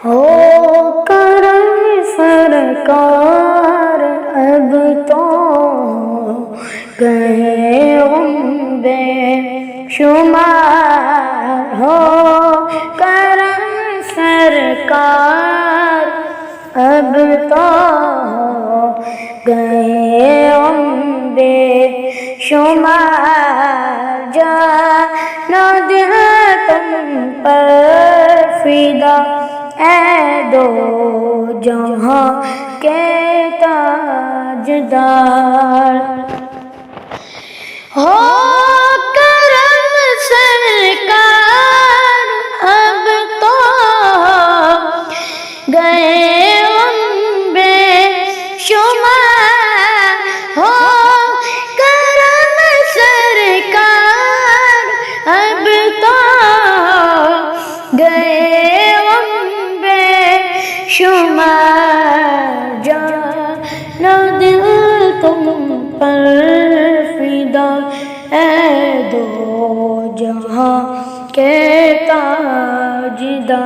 ہو کرم سرکار اب تو گئے غم بے شمار، ہو کرم سرکار اب تو گئے غم بے شمار، جانا دل تم پر فدا اے دو جہاں کے تاجدار، ہو کرم سرکار اب تو گئے غم بے شمار، ہو کرم سرکار اب تو گئے غم بے شمار، جانا دل تم پر فدا اے دو جہاں کے تاجدار،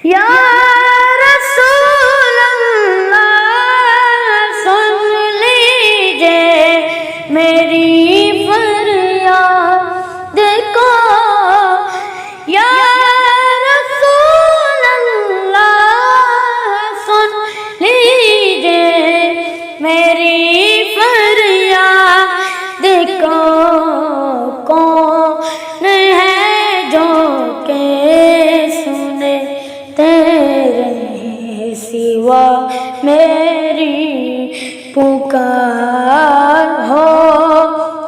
یا رسول اللہ سن لیجئے میری فریاد کو، یا رسول اللہ سن لیجئے میری فریاد کو، کون ہے جو کہ سنے تیرے سوا میری پکار، ہو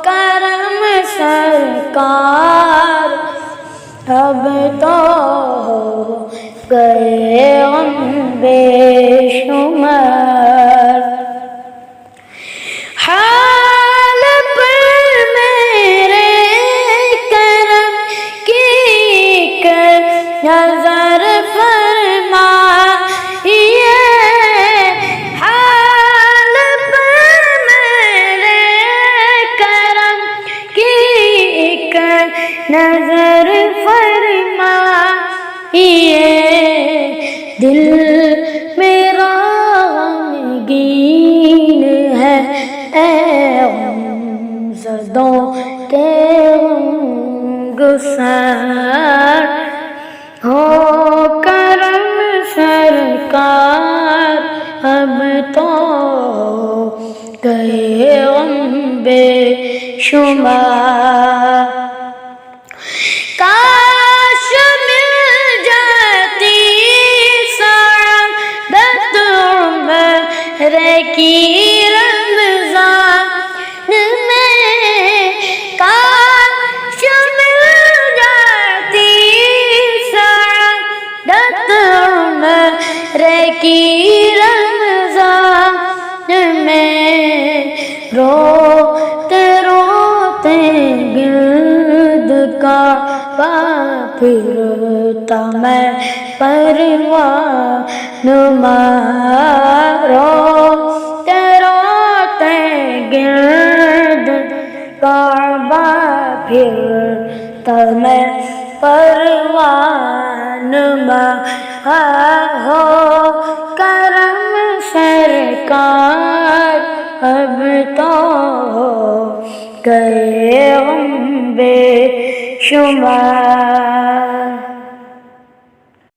کرم سرکار اب تو گئے غم بے شمار، حال پر میرے کرم کی کر نظر فرمائیے، حال پر میرے کرم کی کر نظر فرمائیے، دل میرا غمگین ہے اے غم زدوں کے غمگسار، ہو کرم سرکار اب تو گئے غم بے شمار، کاش مل جاتی سعادت عمر کی رمضان میں، کاش مل جاتی سعادت عمر کی رمضان میں، روتے روتے گرد کعبہ پھرتا میں پروان مار، روتے روتے گرد کعبہ پھرتا میں پروان مار، ہو کرم سرکار اب تو گئے غم بے شمار۔